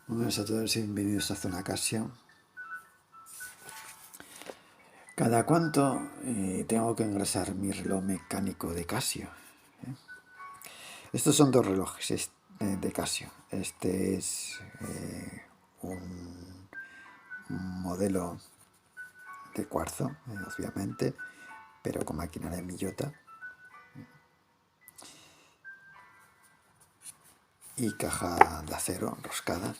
Buenas a todos y bienvenidos a Zona Casio. ¿Cada cuánto tengo que engrasar mi reloj mecánico de Casio? Estos son dos relojes de Casio. Este es un modelo de cuarzo, obviamente, pero con maquinaria Miyota y caja de acero roscada.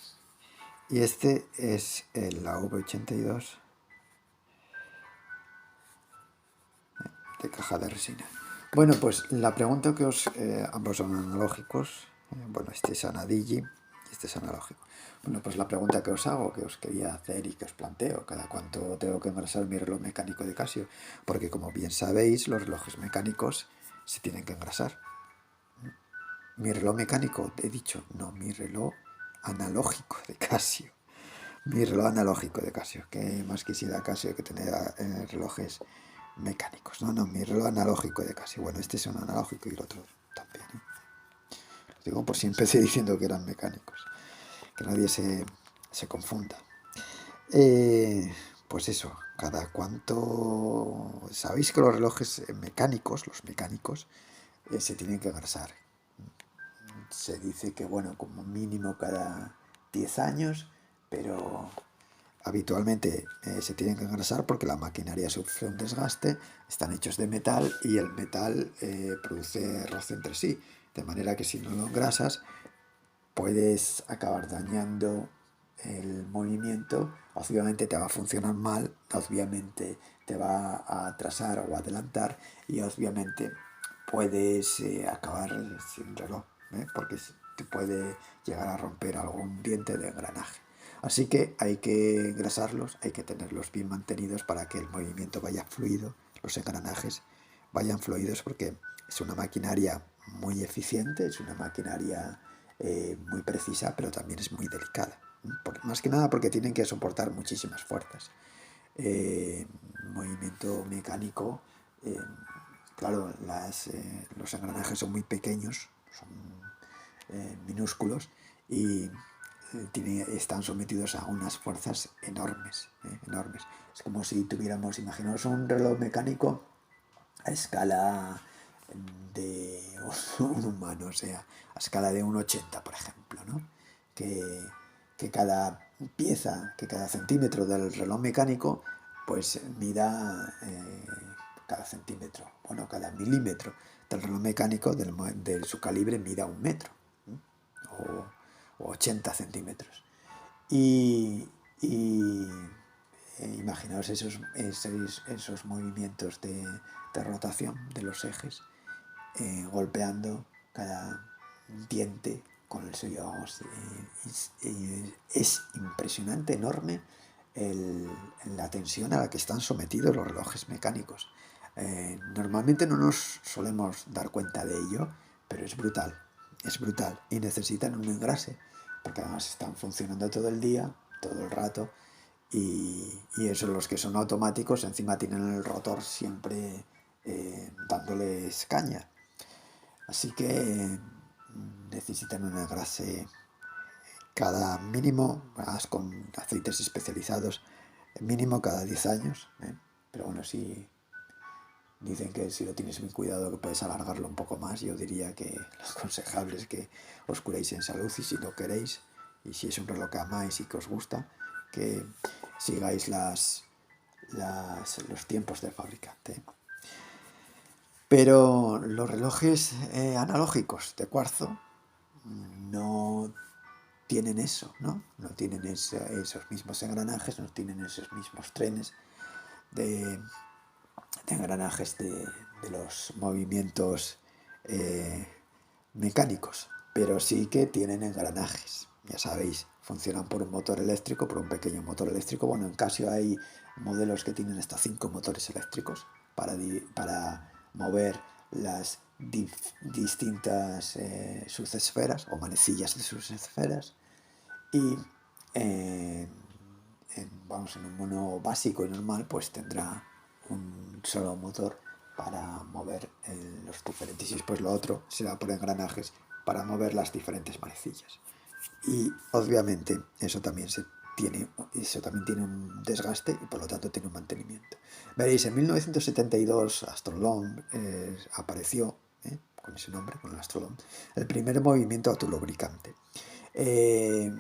Y este es la V82 de caja de resina. Bueno, pues la pregunta que ambos son analógicos. Bueno, este es Anadigi y este es analógico. Bueno, pues la pregunta que os hago, que os quería hacer y que os planteo, ¿cada cuánto tengo que engrasar mi reloj mecánico de Casio? Porque como bien sabéis, los relojes mecánicos se tienen que engrasar. Mi reloj mecánico, he dicho, no, mi reloj analógico de Casio. Mi reloj analógico de Casio, que más quisiera Casio que tener relojes mecánicos. No, mi reloj analógico de Casio. Bueno, este es un analógico y el otro también. Lo digo por si empecé diciendo que eran mecánicos. Que nadie se confunda. Pues eso, cada cuánto... Sabéis que los relojes mecánicos, los mecánicos, se tienen que engrasar. Se dice que, bueno, como mínimo cada 10 años, pero habitualmente se tienen que engrasar porque la maquinaria sufre un desgaste, están hechos de metal y el metal produce roce entre sí, de manera que si no lo engrasas puedes acabar dañando el movimiento, obviamente te va a funcionar mal, obviamente te va a atrasar o adelantar y obviamente puedes acabar sin reloj, porque te puede llegar a romper algún diente de engranaje. Así que hay que engrasarlos, hay que tenerlos bien mantenidos para que el movimiento vaya fluido, los engranajes vayan fluidos, porque es una maquinaria muy eficiente, es una maquinaria muy precisa, pero también es muy delicada. Más que nada porque tienen que soportar muchísimas fuerzas. Movimiento mecánico, claro, los engranajes son muy pequeños, son minúsculos y están sometidos a unas fuerzas enormes, enormes. Es como si tuviéramos, imaginaos un reloj mecánico a escala de un humano, o sea, a escala de un 80, por ejemplo, ¿no? Que cada pieza, que cada centímetro del reloj mecánico, pues mida cada centímetro, bueno, cada milímetro del reloj mecánico de su calibre mida 1 metro, ¿eh? o 80 centímetros. Y imaginaos esos movimientos de rotación de los ejes, golpeando cada diente con el suyo. Es impresionante, enorme la tensión a la que están sometidos los relojes mecánicos. Normalmente no nos solemos dar cuenta de ello, pero es brutal y necesitan un engrase, porque además están funcionando todo el día, todo el rato, y eso, los que son automáticos encima tienen el rotor siempre dándoles caña. Así que necesitan un engrase cada mínimo, con aceites especializados, mínimo cada 10 años. Pero bueno, si dicen que si lo tienes muy cuidado que puedes alargarlo un poco más, yo diría que lo aconsejable es que os curéis en salud, y si lo queréis, y si es un reloj que amáis y que os gusta, que sigáis los tiempos del fabricante. Pero los relojes analógicos de cuarzo no tienen eso, ¿no? No tienen esos mismos engranajes, no tienen esos mismos trenes de engranajes de los movimientos mecánicos, pero sí que tienen engranajes, ya sabéis, funcionan por un motor eléctrico, por un pequeño motor eléctrico. Bueno, en Casio hay modelos que tienen hasta 5 motores eléctricos para mover las distintas subesferas o manecillas de subesferas. Y vamos, en un mono básico y normal pues tendrá un solo motor para mover los diferentes, y después lo otro será por engranajes para mover las diferentes manecillas. Y obviamente eso también tiene un desgaste y por lo tanto tiene un mantenimiento. Veréis, en 1972 Astrolon apareció, con ese nombre, con el Astrolon, el primer movimiento autolubricante. Eh,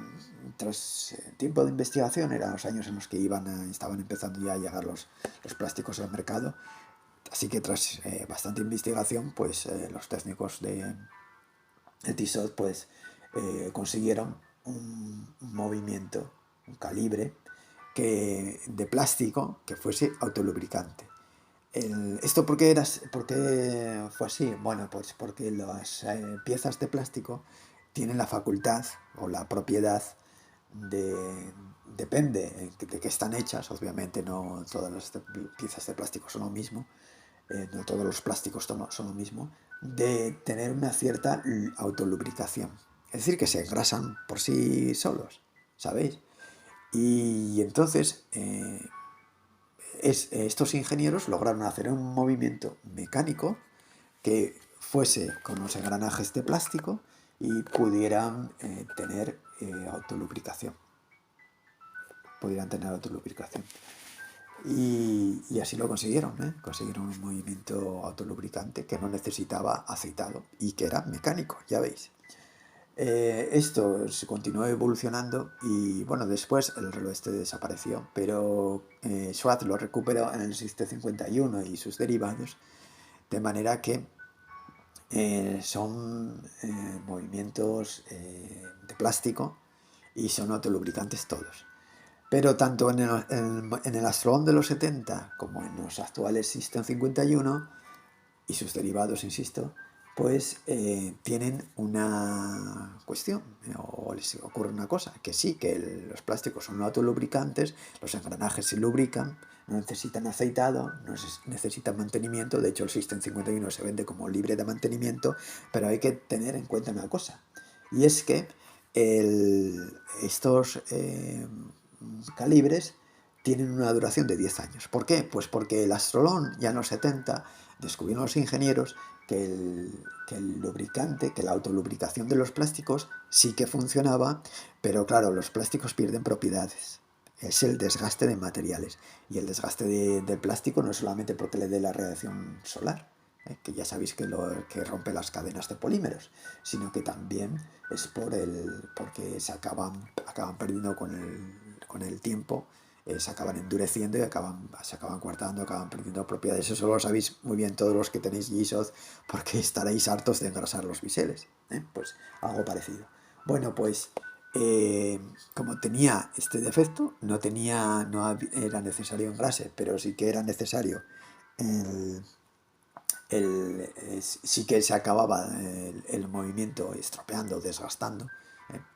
Tras tiempo de investigación, eran los años en los que estaban empezando ya a llegar los plásticos al mercado, así que tras bastante investigación, pues los técnicos de Tissot pues consiguieron un movimiento, un calibre de plástico que fuese autolubricante. ¿Esto por qué fue así? Bueno, pues porque las piezas de plástico tienen la facultad o la propiedad de... Depende de qué están hechas, obviamente no todas las piezas de plástico son lo mismo, no todos los plásticos son lo mismo, de tener una cierta autolubricación. Es decir, que se engrasan por sí solos, ¿sabéis? Y entonces estos ingenieros lograron hacer un movimiento mecánico que fuese con los engranajes de plástico y pudieran tener autolubricación. Pudieran tener autolubricación. Y así lo consiguieron, ¿eh? Consiguieron un movimiento autolubricante que no necesitaba aceitado y que era mecánico, ya veis. Esto se continuó evolucionando y bueno, después el reloj este desapareció, pero Schwartz lo recuperó en el System 51 y sus derivados, de manera que son movimientos de plástico y son autolubricantes todos. Pero tanto en el Astrolon de los 70 como en los actuales System 51 y sus derivados, insisto, pues tienen una cuestión, o les ocurre una cosa, que sí, que los plásticos son autolubricantes, los engranajes se lubrican, no necesitan aceitado, no necesitan mantenimiento, de hecho el System 51 se vende como libre de mantenimiento, pero hay que tener en cuenta una cosa, y es que estos calibres tienen una duración de 10 años. ¿Por qué? Pues porque el Astrolon ya en los 70 descubrieron los ingenieros que el lubricante, que la autolubricación de los plásticos sí que funcionaba, pero claro, los plásticos pierden propiedades. Es el desgaste de materiales. Y el desgaste del plástico no es solamente porque le dé la radiación solar, que ya sabéis que rompe las cadenas de polímeros, sino que también es porque acaban perdiendo con el tiempo, se acaban endureciendo y se acaban coartando, acaban perdiendo propiedades. Eso lo sabéis muy bien todos los que tenéis GISOD, porque estaréis hartos de engrasar los biseles. Pues algo parecido. Bueno, pues como tenía este defecto, no era necesario engrase, pero sí que era necesario el, sí que se acababa el movimiento estropeando, desgastando,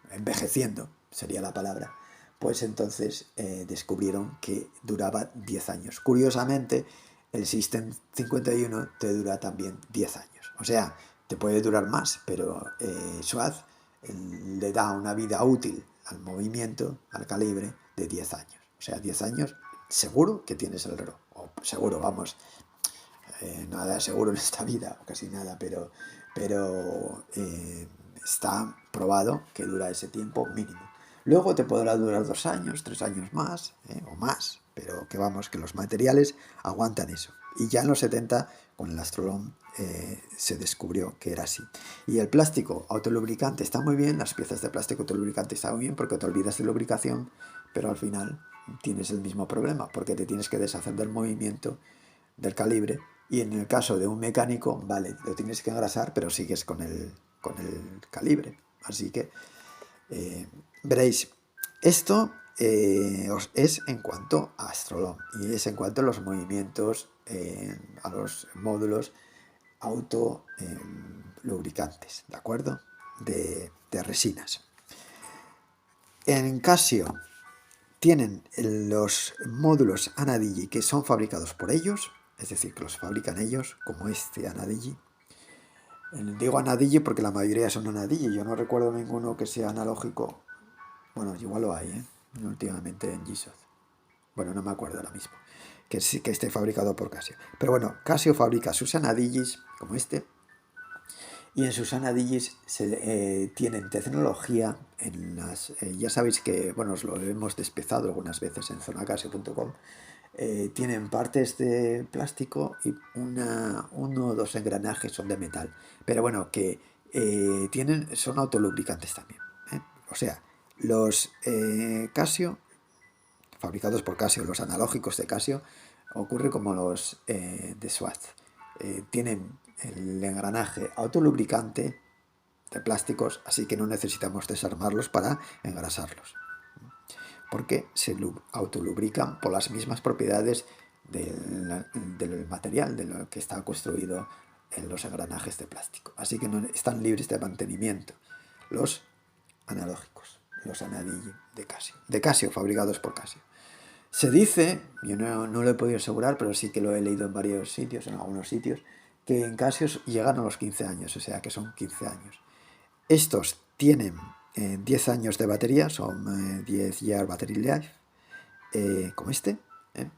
envejeciendo sería la palabra, pues entonces descubrieron que duraba 10 años. Curiosamente, el System 51 te dura también 10 años. O sea, te puede durar más, pero Schwartz le da una vida útil al movimiento, al calibre, de 10 años. O sea, 10 años seguro que tienes el reloj. O seguro, vamos, nada seguro en esta vida, o casi nada, pero está probado que dura ese tiempo mínimo. Luego te podrá durar 2 años, 3 años más, o más, pero que vamos, que los materiales aguantan eso. Y ya en los 70, con el Astrolon, se descubrió que era así. Y el plástico autolubricante está muy bien, las piezas de plástico autolubricante están muy bien porque te olvidas de lubricación, pero al final tienes el mismo problema, porque te tienes que deshacer del movimiento, del calibre, y en el caso de un mecánico, vale, lo tienes que engrasar, pero sigues con el calibre. Así que veréis, esto es en cuanto a Astrolon y es en cuanto a los movimientos, a los módulos auto lubricantes, ¿de acuerdo? De resinas. En Casio tienen los módulos Anadigi que son fabricados por ellos, es decir, que los fabrican ellos, como este Anadigi. Digo Anadigi porque la mayoría son Anadigi, yo no recuerdo ninguno que sea analógico. Bueno, igual lo hay, últimamente en GSOD. Bueno, no me acuerdo ahora mismo. Que sí que esté fabricado por Casio. Pero bueno, Casio fabrica sus Anadigis, como este, Y en sus anadillis tienen tecnología ya sabéis que, bueno, os lo hemos despezado algunas veces en zonacasio.com. Tienen partes de plástico y uno o dos engranajes son de metal. Pero bueno, que son autolubricantes también. ¿Eh? O sea, los Casio, fabricados por Casio, los analógicos de Casio, ocurre como los de Swatch. Tienen el engranaje autolubricante de plásticos, así que no necesitamos desarmarlos para engrasarlos, porque se autolubrican por las mismas propiedades del material, de lo que está construido en los engranajes de plástico. Así que no, están libres de mantenimiento. Los analógicos, los anadilli de Casio, fabricados por Casio. Se dice, yo no lo he podido asegurar, pero sí que lo he leído en varios sitios, en algunos sitios, que en Casio llegan a los 15 años, o sea que son 15 años. Estos tienen 10 años de batería, son 10 year battery life, como este. ¿eh?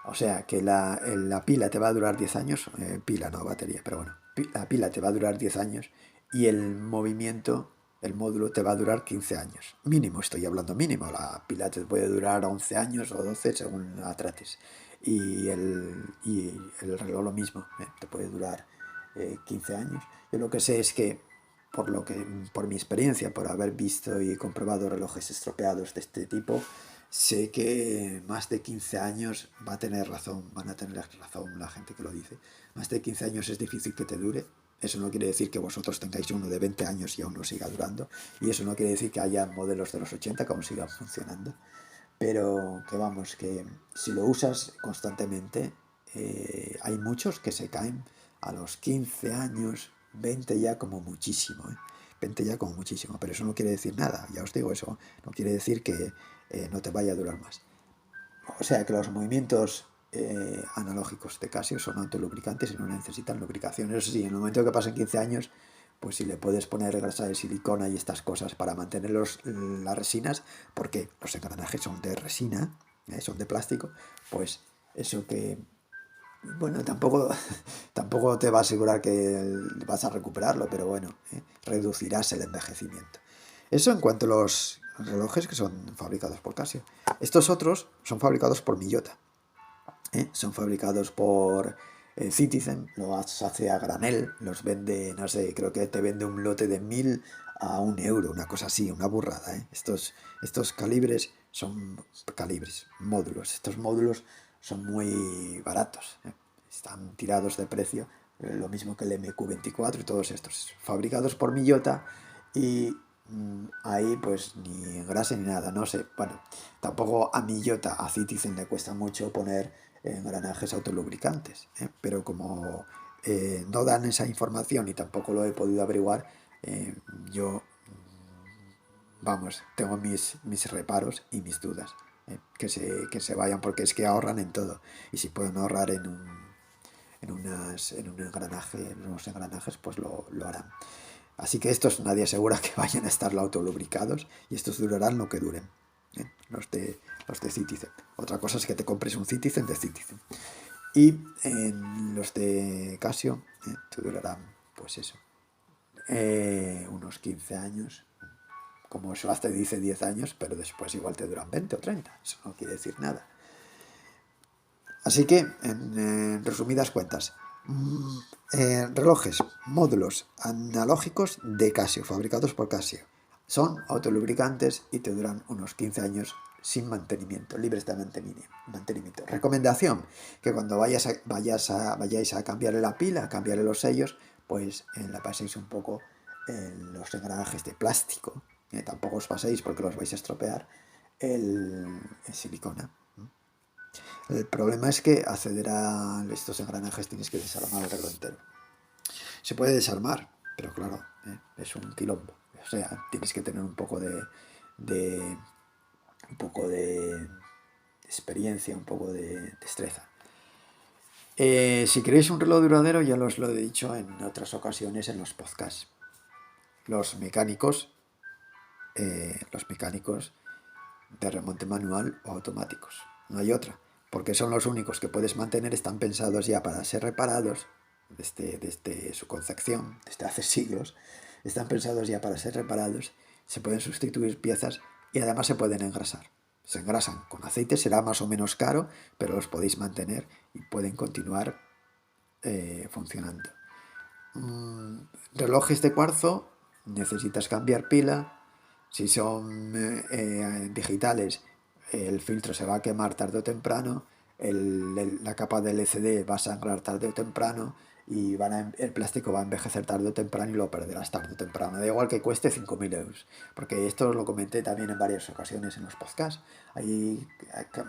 O sea que la pila te va a durar 10 años, pila no batería, pero bueno, la pila te va a durar 10 años y el movimiento, el módulo te va a durar 15 años. Mínimo, estoy hablando mínimo, la pila te puede durar 11 años o 12 según la trates. Y el reloj lo mismo, te puede durar 15 años. Yo lo que sé es que por mi experiencia, por haber visto y comprobado relojes estropeados de este tipo, sé que más de 15 años van a tener razón la gente que lo dice. Más de 15 años es difícil que te dure. Eso no quiere decir que vosotros tengáis uno de 20 años y aún no siga durando. Y eso no quiere decir que haya modelos de los 80 que aún sigan funcionando. Pero que vamos, que si lo usas constantemente, hay muchos que se caen a los 15 años, 20 ya como muchísimo, 20 ya como muchísimo, pero eso no quiere decir nada, ya os digo, eso no quiere decir que no te vaya a durar más. O sea que los movimientos analógicos de Casio son autolubricantes y no necesitan lubricación. Eso sí, en el momento que pasen 15 años, pues si le puedes poner grasa de silicona y estas cosas para mantener las resinas, porque los engranajes son de resina, son de plástico, pues eso que, bueno, tampoco te va a asegurar que vas a recuperarlo, pero bueno, reducirás el envejecimiento. Eso en cuanto a los relojes que son fabricados por Casio. Estos otros son fabricados por Miyota. Son fabricados por Citizen, los hace a granel, los vende, no sé, creo que te vende un lote de 1000 a 1 euro, una cosa así, una burrada. Estos calibres son calibres, módulos. Estos módulos son muy baratos, están tirados de precio, lo mismo que el MQ24 y todos estos, fabricados por Miyota y ahí pues ni engrase ni nada, no sé, bueno, tampoco a Miyota, a Citizen le cuesta mucho poner engranajes autolubricantes, pero como no dan esa información y tampoco lo he podido averiguar, yo, vamos, tengo mis reparos y mis dudas. Que se vayan porque es que ahorran en todo. Y si pueden ahorrar en un engranaje, en unos engranajes, pues lo harán. Así que estos nadie asegura que vayan a estar autolubricados y estos durarán lo que duren. Los de Citizen. Otra cosa es que te compres un Citizen de Citizen. Y en los de Casio te durarán, pues eso, unos 15 años. Como Swatch te dice 10 años, pero después igual te duran 20 o 30. Eso no quiere decir nada. Así que, en resumidas cuentas, relojes, módulos analógicos de Casio, fabricados por Casio. Son autolubricantes y te duran unos 15 años sin mantenimiento, libres de mantenimiento. Recomendación, que cuando vayáis a cambiarle la pila, a cambiarle los sellos, pues la paséis un poco en los engranajes de plástico. Tampoco os paséis porque los vais a estropear el silicona. El problema es que acceder a estos engranajes tienes que desarmar el reloj entero. Se puede desarmar, pero claro, es un quilombo. O sea, tienes que tener un poco de experiencia, un poco de destreza. Si queréis un reloj duradero, ya os lo he dicho en otras ocasiones en los podcasts. Los mecánicos de remonte manual o automáticos. No hay otra, porque son los únicos que puedes mantener, están pensados ya para ser reparados desde su concepción, desde hace siglos, están pensados ya para ser reparados, se pueden sustituir piezas y además se pueden engrasar. Se engrasan con aceite, será más o menos caro, pero los podéis mantener y pueden continuar funcionando. Relojes de cuarzo, necesitas cambiar pila. Si son digitales, el filtro se va a quemar tarde o temprano, la capa del LCD va a sangrar tarde o temprano y el plástico va a envejecer tarde o temprano y lo perderás tarde o temprano. Da igual que cueste 5.000 euros, porque esto lo comenté también en varias ocasiones en los podcasts. Hay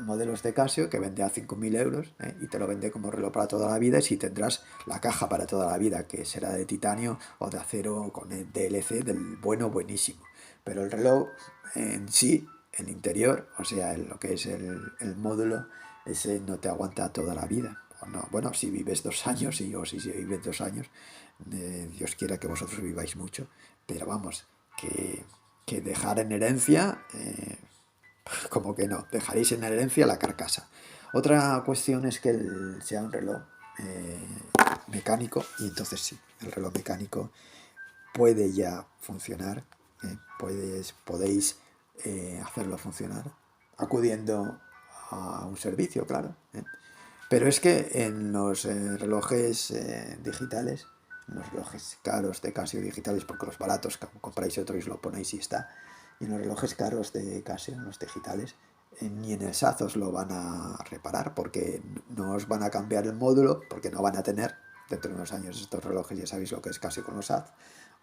modelos de Casio que vende a 5.000 euros y te lo vende como reloj para toda la vida y si tendrás la caja para toda la vida, que será de titanio o de acero con el DLC del bueno buenísimo. Pero el reloj en sí, el interior, o sea, lo que es el módulo, ese no te aguanta toda la vida. O no, bueno, si vives 2 años, sí, o si vives 2 años, Dios quiera que vosotros viváis mucho, pero vamos, que dejar en herencia, como que no, dejaréis en herencia la carcasa. Otra cuestión es que sea un reloj eh, mecánico, y entonces sí, el reloj mecánico puede ya funcionar, podéis hacerlo funcionar acudiendo a un servicio, claro. Pero es que en los relojes digitales, en los relojes caros de Casio digitales, porque los baratos compráis otro y os lo ponéis y está, y en los relojes caros de Casio, en los digitales, ni en el SAZ os lo van a reparar porque no os van a cambiar el módulo, porque no van a tener, dentro de unos años estos relojes ya sabéis lo que es Casio con los SAZ,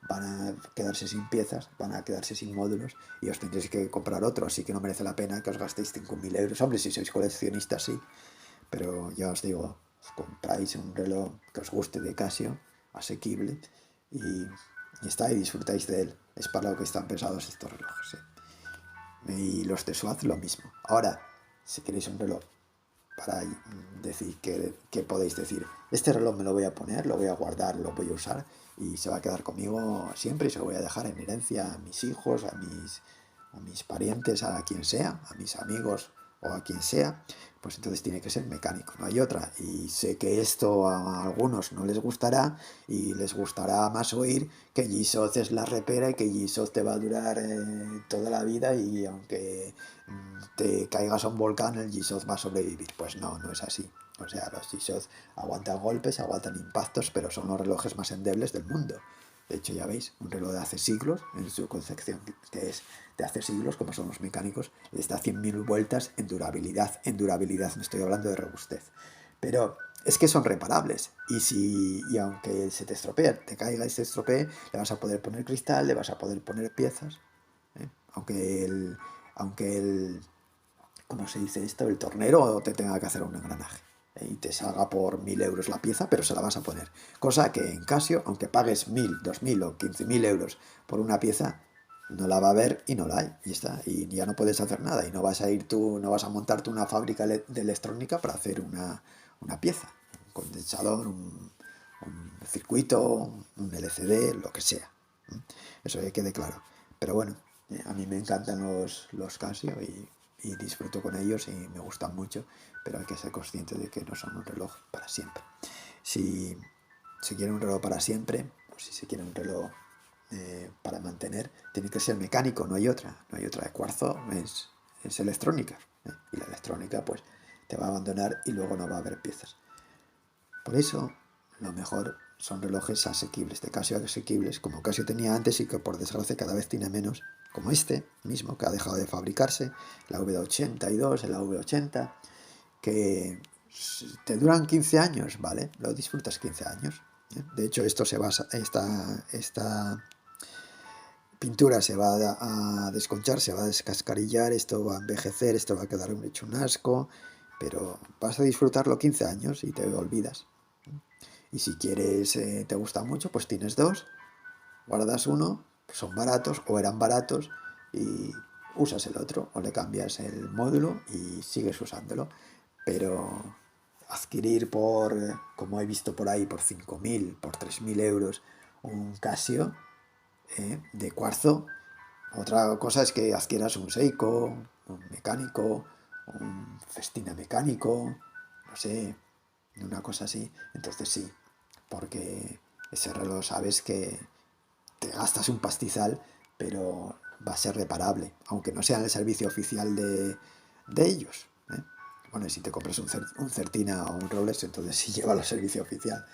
van a quedarse sin piezas, van a quedarse sin módulos y os tendréis que comprar otro, así que no merece la pena que os gastéis 5.000 euros. Hombre, si sois coleccionistas sí, pero ya os digo, os compráis un reloj que os guste de Casio, asequible, y está, y disfrutáis de él. Es para lo que están pensados estos relojes. Y los de Swatch lo mismo. Ahora, si queréis un reloj para decir que podéis decir, este reloj me lo voy a poner, lo voy a guardar, lo voy a usar y se va a quedar conmigo siempre y se lo voy a dejar en herencia a mis hijos, a mis parientes, a quien sea, a mis amigos o a quien sea, pues entonces tiene que ser mecánico, no hay otra. Y sé que esto a algunos no les gustará y les gustará más oír que Gisot es la repera y que Gisot te va a durar toda la vida y aunque te caigas a un volcán el Gisot va a sobrevivir. Pues no, no es así. O sea, los Gisot aguantan golpes, aguantan impactos, pero son los relojes más endebles del mundo. De hecho, ya veis, un reloj de hace siglos, en su concepción, que es de hace siglos, como son los mecánicos, les da 100.000 vueltas en durabilidad. En durabilidad, no estoy hablando de robustez. Pero es que son reparables. Y aunque se te estropee, te caiga y se estropee, le vas a poder poner cristal, le vas a poder poner piezas. Aunque el, ¿cómo se dice esto? El tornero te tenga que hacer un engranaje y te salga por 1.000 euros la pieza, pero se la vas a poner. Cosa que en Casio, aunque pagues 1.000, 2.000 o 15.000 euros por una pieza, no la va a ver y no la hay, y está. Y ya no puedes hacer nada. Y no vas a ir tú, no vas a montarte una fábrica de electrónica para hacer una pieza. Un condensador, un circuito, un LCD, lo que sea. Eso que quede claro. Pero bueno, a mí me encantan los Casio y disfruto con ellos y me gustan mucho, pero hay que ser consciente de que no son un reloj para siempre. Si se quiere un reloj para siempre, o si se quiere un reloj para mantener, tiene que ser mecánico, no hay otra. No hay otra. De cuarzo es electrónica. Y la electrónica pues te va a abandonar y luego no va a haber piezas. Por eso, lo mejor son relojes asequibles, de Casio asequibles, como Casio tenía antes y que por desgracia cada vez tiene menos, como este mismo, que ha dejado de fabricarse, la V82, el V80, que te duran 15 años, ¿vale? Lo disfrutas 15 años. De hecho, esta pintura se va a desconchar, se va a descascarillar, esto va a envejecer, esto va a quedar hecho un asco, pero vas a disfrutarlo 15 años y te olvidas. Y si quieres, te gusta mucho, pues tienes dos, guardas uno, son baratos o eran baratos y usas el otro o le cambias el módulo y sigues usándolo. Pero adquirir como he visto por ahí, por 5.000, por 3.000 euros un Casio de cuarzo, otra cosa es que adquieras un Seiko, un mecánico, un Festina mecánico, no sé, una cosa así. Entonces sí, porque ese reloj sabes que te gastas un pastizal, pero va a ser reparable, aunque no sea en el servicio oficial de ellos, ¿eh? Bueno, y si te compras un Certina o un Rolex, entonces sí lleva el servicio oficial,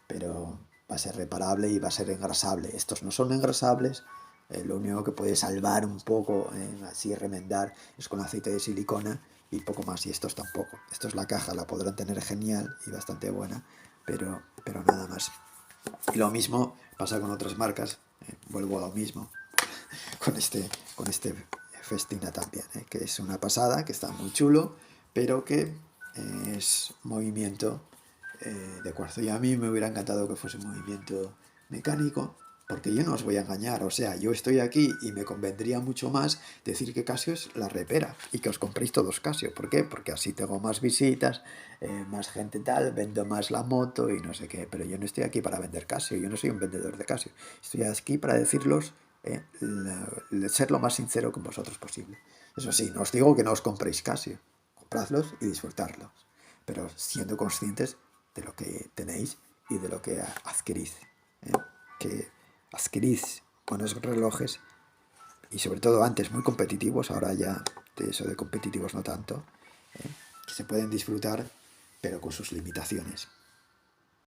pero va a ser reparable y va a ser engrasable. Estos no son engrasables, lo único que puede salvar un poco, así remendar, es con aceite de silicona y poco más, y estos tampoco. Estos la caja la podrán tener genial y bastante buena, pero nada más. Y lo mismo pasa con otras marcas, vuelvo a lo mismo, con este Festina también, que es una pasada, que está muy chulo, pero que es movimiento de cuarzo. Y a mí me hubiera encantado que fuese un movimiento mecánico, porque yo no os voy a engañar, o sea, yo estoy aquí y me convendría mucho más decir que Casio es la repera y que os compréis todos Casio. ¿Por qué? Porque así tengo más visitas, más gente tal, vendo más la moto y no sé qué, pero yo no estoy aquí para vender Casio, yo no soy un vendedor de Casio, estoy aquí para decirlos, ser lo más sincero con vosotros posible. Eso sí, no os digo que no os compréis Casio, compradlos y disfrutarlos, pero siendo conscientes de lo que tenéis y de lo que adquirís, ¿eh? Que adquirís buenos relojes y sobre todo antes muy competitivos, ahora ya de eso de competitivos no tanto, ¿eh? Que se pueden disfrutar pero con sus limitaciones.